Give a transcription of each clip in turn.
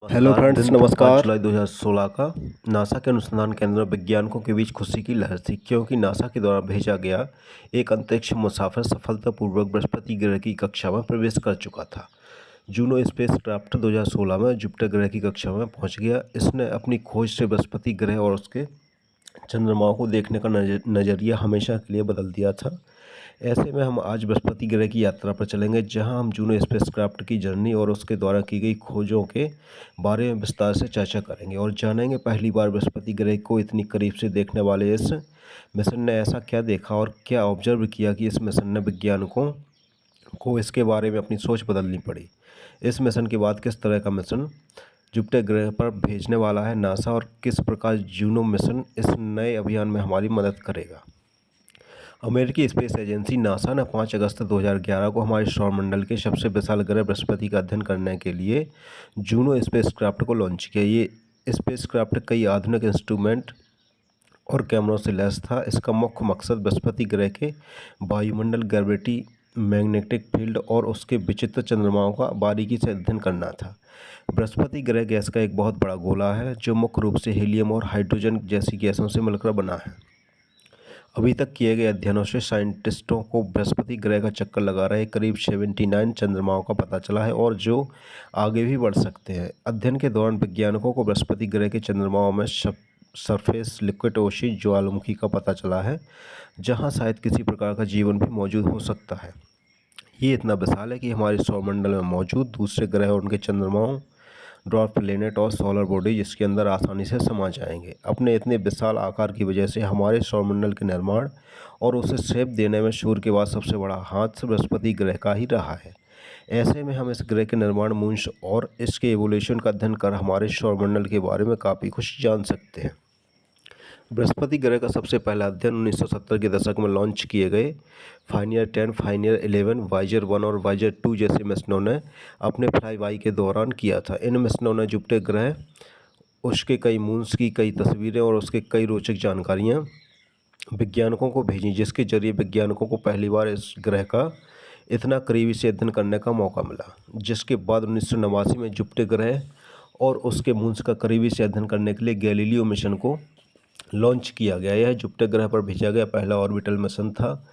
Hello नमस्कार। Friends, दिन था 5 नमस्कार। जुलाई 2016 का। नासा के अनुसंधान केंद्र में वैज्ञानिकों के बीच खुशी की लहर थी, क्योंकि नासा के द्वारा भेजा गया एक अंतरिक्ष मुसाफिर सफलतापूर्वक बृहस्पति ग्रह की कक्षा में प्रवेश कर चुका था। जूनो स्पेसक्राफ्ट 2016 में जुपिटर ग्रह की कक्षा में पहुंच गया। इसने अपनी खोज से बृहस्पति ग्रह और उसके चंद्रमाओं को देखने का नज़रिया हमेशा के लिए बदल दिया था। ऐसे में हम आज बृहस्पति ग्रह की यात्रा पर चलेंगे, जहां हम जूनो स्पेसक्राफ्ट की जर्नी और उसके द्वारा की गई खोजों के बारे में विस्तार से चर्चा करेंगे और जानेंगे पहली बार बृहस्पति ग्रह को इतनी करीब से देखने वाले इस मिशन ने ऐसा क्या देखा और क्या ऑब्जर्व किया कि इस मिशन ने वैज्ञानिकों को इसके बारे में अपनी सोच बदलनी पड़ी। इस मिशन के बाद किस तरह का मिशन जुपिटर ग्रह पर भेजने वाला है नासा, और किस प्रकार जूनो मिशन इस नए अभियान में हमारी मदद करेगा। अमेरिकी स्पेस एजेंसी नासा ने 5 अगस्त 2011 को हमारे सौरमंडल के सबसे विशाल ग्रह बृहस्पति का अध्ययन करने के लिए जूनो स्पेसक्राफ्ट को लॉन्च किया। ये स्पेसक्राफ्ट कई आधुनिक इंस्ट्रूमेंट और कैमरों से लैस था। इसका मुख्य मकसद बृहस्पति ग्रह के वायुमंडल, ग्रेविटी, मैग्नेटिक फील्ड और उसके विचित्र चंद्रमाओं का बारीकी से अध्ययन करना था। बृहस्पति ग्रह गैस का एक बहुत बड़ा गोला है, जो मुख्य रूप से हीलियम और हाइड्रोजन जैसी गैसों से मिलकर बना है। अभी तक किए गए अध्ययनों से साइंटिस्टों को बृहस्पति ग्रह का चक्कर लगा रहे करीब 79 चंद्रमाओं का पता चला है, और जो आगे भी बढ़ सकते हैं। अध्ययन के दौरान वैज्ञानिकों को बृहस्पति ग्रह के चंद्रमाओं में सरफेस लिक्विड ओशी ज्वालामुखी का पता चला है, जहां शायद किसी प्रकार का जीवन भी मौजूद हो सकता है। ये इतना विशाल है कि हमारे सौरमंडल में मौजूद दूसरे ग्रह और उनके चंद्रमाओं, ड्वार्फ प्लेनेट और सोलर बॉडी जिसके अंदर आसानी से समा जाएंगे। अपने इतने विशाल आकार की वजह से हमारे सौरमंडल के निर्माण और उसे शेप देने में सूर्य के बाद सबसे बड़ा हाथ बृहस्पति ग्रह का ही रहा है। ऐसे में हम इस ग्रह के निर्माण, मूंछ और इसके एवोल्यूशन का अध्ययन कर हमारे सौरमंडल के बारे में काफ़ी कुछ जान सकते हैं। बृहस्पति ग्रह का सबसे पहला अध्ययन 1970 के दशक में लॉन्च किए गए फाइनियर 10, फाइनियर 11, वाइजर 1 और वाइजर 2 जैसे मिशनों ने अपने फ्लाईबाई के दौरान किया था। इन मिशनों ने जुपिटर ग्रह, उसके कई मून्स की कई तस्वीरें और उसके कई रोचक जानकारियां वैज्ञानिकों को भेजी, जिसके जरिए वैज्ञानिकों को पहली बार इस ग्रह का इतना करीबी से अध्ययन करने का मौका मिला। जिसके बाद 1989 में जुपिटर ग्रह और उसके मून्स का करीबी से अध्ययन करने के लिए गैलीलियो मिशन को लॉन्च किया गया। यह जुपिटर ग्रह पर भेजा गया पहला ऑर्बिटल मिशन था,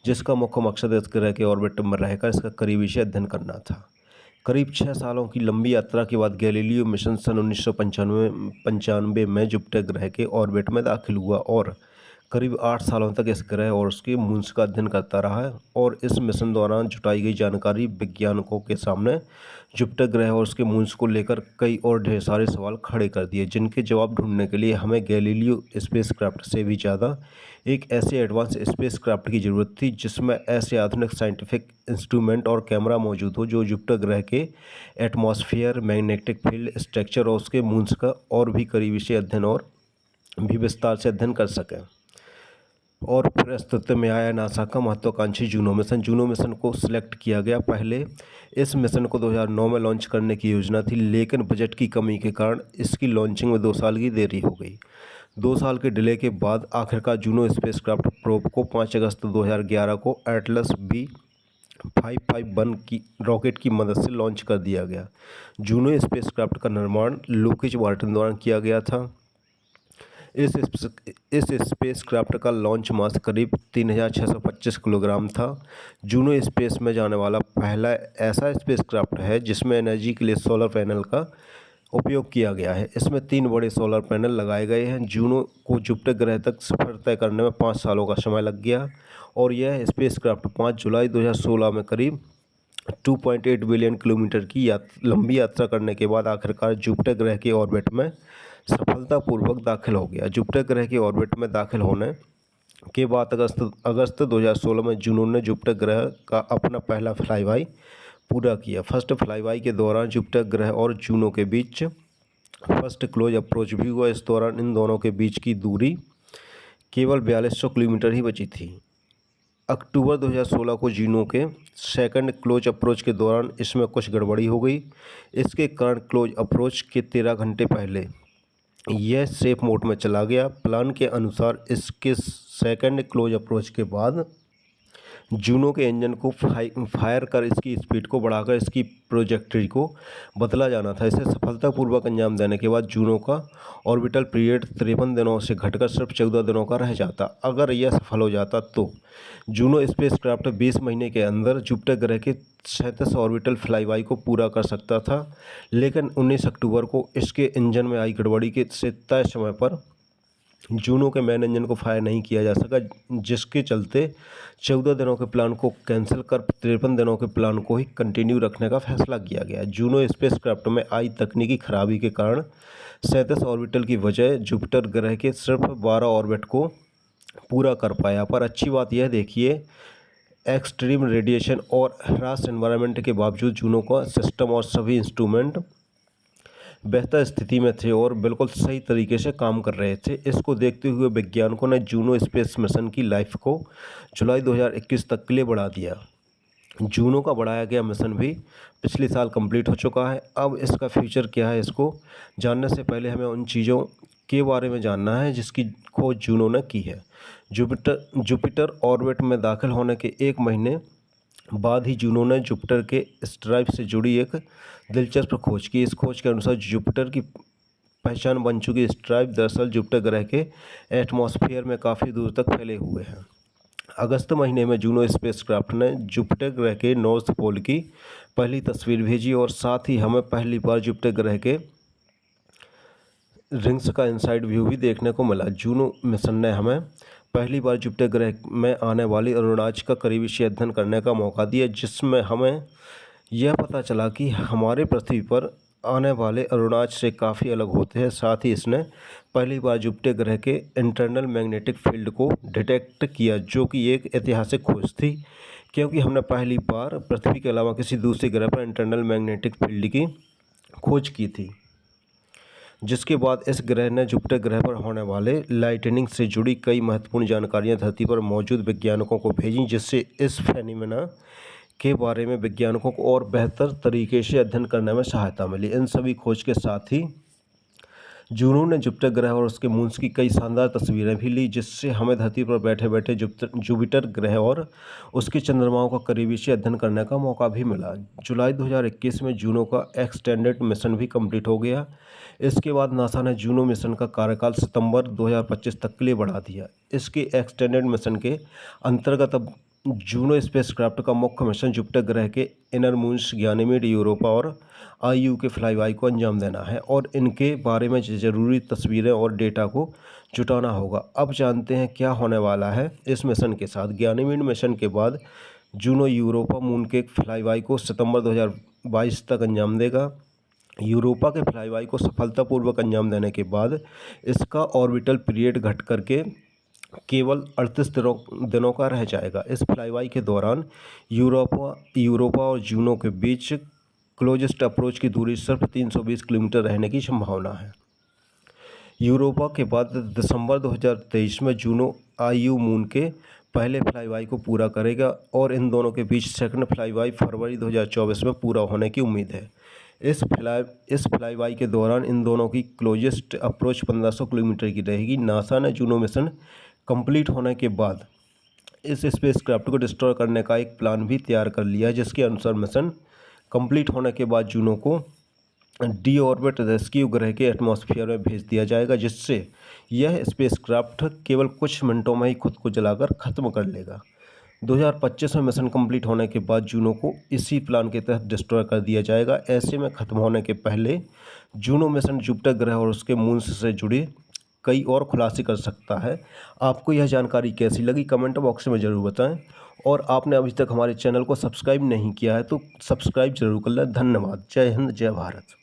जिसका मुख्य मकसद इस ग्रह के ऑर्बिट में रहकर इसका करीबी से अध्ययन करना था। करीब 6 सालों की लंबी यात्रा के बाद गैलीलियो मिशन सन 1995 में जुपिटर ग्रह के ऑर्बिट में दाखिल हुआ और करीब 8 सालों तक इस ग्रह और उसके मून्स का अध्ययन करता रहा है। और इस मिशन दौरान जुटाई गई जानकारी वैज्ञानिकों के सामने जुपिटर ग्रह और उसके मून्स को लेकर कई और ढेर सारे सवाल खड़े कर दिए, जिनके जवाब ढूंढने के लिए हमें गैलीलियो स्पेसक्राफ्ट से भी ज़्यादा एक ऐसे एडवांस स्पेसक्राफ्ट की ज़रूरत थी, जिसमें ऐसे आधुनिक साइंटिफिक इंस्ट्रूमेंट और कैमरा मौजूद हो जो जुपिटर ग्रह के एटमॉस्फेयर, मैग्नेटिक फील्ड स्ट्रक्चर और उसके मून्स का और भी करीबी से अध्ययन और भी विस्तार से अध्ययन कर सकें। और फिर अस्तित्व में आया नासा का महत्वाकांक्षी जूनो मिशन। जूनो मिशन को सिलेक्ट किया गया। पहले इस मिशन को 2009 में लॉन्च करने की योजना थी, लेकिन बजट की कमी के कारण इसकी लॉन्चिंग में 2 साल की देरी हो गई। 2 साल के डिले के बाद आखिरकार जूनो स्पेसक्राफ्ट प्रोब को 5 अगस्त 2011 को एटलस B551 की रॉकेट की मदद से लॉन्च कर दिया गया। जूनो स्पेसक्राफ्ट का निर्माण लोकेज मार्टिन द्वारा किया गया था। इस स्पेसक्राफ्ट का लॉन्च मास करीब 3625 किलोग्राम था। जूनो स्पेस में जाने वाला पहला ऐसा स्पेसक्राफ्ट है जिसमें एनर्जी के लिए सोलर पैनल का उपयोग किया गया है। इसमें 3 बड़े सोलर पैनल लगाए गए हैं। जूनो को जुपिटर ग्रह तक सफर तय करने में 5 सालों का समय लग गया, और यह स्पेसक्राफ्ट 5 जुलाई 2016 में करीब 2.8 बिलियन किलोमीटर की लंबी यात्रा करने के बाद आखिरकार जुपिटर ग्रह के ऑर्बिट में सफलतापूर्वक दाखिल हो गया। जुपिटर ग्रह के ऑर्बिट में दाखिल होने के बाद अगस्त 2016 में जूनो ने जुपिटर ग्रह का अपना पहला फ्लाईबाई पूरा किया। फर्स्ट फ्लाईबाई के दौरान जुपिटर ग्रह और जूनो के बीच फर्स्ट क्लोज अप्रोच भी हुआ। इस दौरान इन दोनों के बीच की दूरी केवल 4200 किलोमीटर ही बची थी। अक्टूबर 2016 को जूनो के सेकंड क्लोज अप्रोच के दौरान इसमें कुछ गड़बड़ी हो गई। इसके कारण क्लोज अप्रोच के 13 घंटे पहले यह सेफ मोड में चला गया। प्लान के अनुसार इसके सेकंड क्लोज अप्रोच के बाद जूनो के इंजन को फायर कर इसकी स्पीड को बढ़ाकर इसकी ट्रैजेक्टरी को बदला जाना था। इसे सफलतापूर्वक अंजाम देने के बाद जूनो का ऑर्बिटल पीरियड 53 दिनों से घटकर सिर्फ 14 दिनों का रह जाता। अगर यह सफल हो जाता तो जूनो स्पेसक्राफ्ट 20 महीने के अंदर जुपिटर ग्रह के 37 ऑर्बिटल फ्लाईबाई को पूरा कर सकता था, लेकिन 19 अक्टूबर को इसके इंजन में आई गड़बड़ी से तय समय पर जूनो के मेन इंजन को फायर नहीं किया जा सका, जिसके चलते 14 दिनों के प्लान को कैंसिल कर 53 दिनों के प्लान को ही कंटिन्यू रखने का फैसला किया गया। जूनो स्पेसक्राफ्ट में आई तकनीकी खराबी के कारण 37 ऑर्बिटल की बजाय जुपिटर ग्रह के सिर्फ 12 ऑर्बिट को पूरा कर पाया। पर अच्छी बात यह देखिए, एक्सट्रीम रेडिएशन और ह्रास एनवायरनमेंट के बावजूद जूनो का सिस्टम और सभी इंस्ट्रूमेंट बेहतर स्थिति में थे और बिल्कुल सही तरीके से काम कर रहे थे। इसको देखते हुए वैज्ञानिकों ने जूनो स्पेस मिशन की लाइफ को जुलाई 2021 तक के लिए बढ़ा दिया। जूनो का बढ़ाया गया मिशन भी पिछले साल कंप्लीट हो चुका है। अब इसका फ्यूचर क्या है, इसको जानने से पहले हमें उन चीज़ों के बारे में जानना है जिसकी खोज जूनो ने की है। जुपिटर ऑर्बिट में दाखिल होने के 1 महीने बाद ही जूनो ने जुपिटर के स्ट्राइप से जुड़ी एक दिलचस्प खोज की। इस खोज के अनुसार जुपिटर की पहचान बन चुकी स्ट्राइप दरअसल जुपिटर ग्रह के एटमॉस्फेयर में काफ़ी दूर तक फैले हुए हैं। अगस्त महीने में जूनो स्पेसक्राफ्ट ने जुपिटर ग्रह के नॉर्थ पोल की पहली तस्वीर भेजी और साथ ही हमें पहली बार जुपिटर ग्रह के रिंग्स का इनसाइड व्यू भी देखने को मिला। जूनो मिशन ने हमें पहली बार जुपिटर ग्रह में आने वाली अरुणाच का करीबी से अध्ययन करने का मौका दिया, जिसमें हमें यह पता चला कि हमारे पृथ्वी पर आने वाले अरुणाच से काफ़ी अलग होते हैं। साथ ही इसने पहली बार जुपिटर ग्रह के इंटरनल मैग्नेटिक फील्ड को डिटेक्ट किया, जो कि एक ऐतिहासिक खोज थी, क्योंकि हमने पहली बार पृथ्वी के अलावा किसी दूसरे ग्रह पर इंटरनल मैग्नेटिक फील्ड की खोज की थी। जिसके बाद इस ग्रह ने जुपिटर ग्रह पर होने वाले लाइटनिंग से जुड़ी कई महत्वपूर्ण जानकारियां धरती पर मौजूद वैज्ञानिकों को भेजी, जिससे इस फेनोमेना के बारे में वैज्ञानिकों को और बेहतर तरीके से अध्ययन करने में सहायता मिली। इन सभी खोज के साथ ही जूनो ने जुपिटर ग्रह और उसके मून्स की कई शानदार तस्वीरें भी ली, जिससे हमें धरती पर बैठे बैठे जुपिटर ग्रह और उसके चंद्रमाओं का करीबी से अध्ययन करने का मौका भी मिला। जुलाई 2021 में जूनो का एक्सटेंडेड मिशन भी कंप्लीट हो गया। इसके बाद नासा ने जूनो मिशन का कार्यकाल सितंबर 2025 तक के लिए बढ़ा दिया। इसके एक्सटेंडेड मिशन के अंतर्गत अब जूनो स्पेसक्राफ्ट का मुख्य मिशन जुपिटर ग्रह के इनर मून्स गैनीमेड, यूरोपा और आईयू के फ्लाईबाई को अंजाम देना है और इनके बारे में ज़रूरी तस्वीरें और डेटा को जुटाना होगा। अब जानते हैं क्या होने वाला है इस मिशन के साथ। गैनीमेड मिशन के बाद जूनो यूरोपा मून के फ्लाईबाई को सितंबर 2022 तक अंजाम देगा। यूरोपा के फ्लाईबाई को सफलतापूर्वक अंजाम देने के बाद इसका ऑर्बिटल पीरियड घट करके केवल 38 दिनों का रह जाएगा। इस फ्लाईबाई के दौरान यूरोपा और जूनो के बीच क्लोजेस्ट अप्रोच की दूरी सिर्फ 320 किलोमीटर रहने की संभावना है। यूरोपा के बाद दिसंबर 2023 में जूनो आईयू मून के पहले फ्लाईबाई को पूरा करेगा और इन दोनों के बीच सेकंड फ्लाईबाई फरवरी 2024 में पूरा होने की उम्मीद है। इस फ्लाईबाई के दौरान इन दोनों की क्लोजेस्ट अप्रोच 1500 किलोमीटर की रहेगी। नासा ने जूनो मिशन कंप्लीट होने के बाद इस स्पेसक्राफ्ट को डिस्ट्रॉय करने का एक प्लान भी तैयार कर लिया, जिसके अनुसार मिशन कंप्लीट होने के बाद जूनो को डी ऑर्बिट रेस्क्यू ग्रह के एटमॉस्फेयर में भेज दिया जाएगा, जिससे यह स्पेसक्राफ्ट केवल कुछ मिनटों में ही खुद को जलाकर ख़त्म कर लेगा। 2025 में मिशन कंप्लीट होने के बाद जूनो को इसी प्लान के तहत डिस्ट्रॉय कर दिया जाएगा। ऐसे में ख़त्म होने के पहले जूनो मिशन जुपिटर ग्रह और उसके मून्स से जुड़े कई और खुलासे कर सकता है। आपको यह जानकारी कैसी लगी कमेंट बॉक्स में ज़रूर बताएं और आपने अभी तक हमारे चैनल को सब्सक्राइब नहीं किया है तो सब्सक्राइब जरूर कर लें। धन्यवाद। जय हिंद, जय भारत।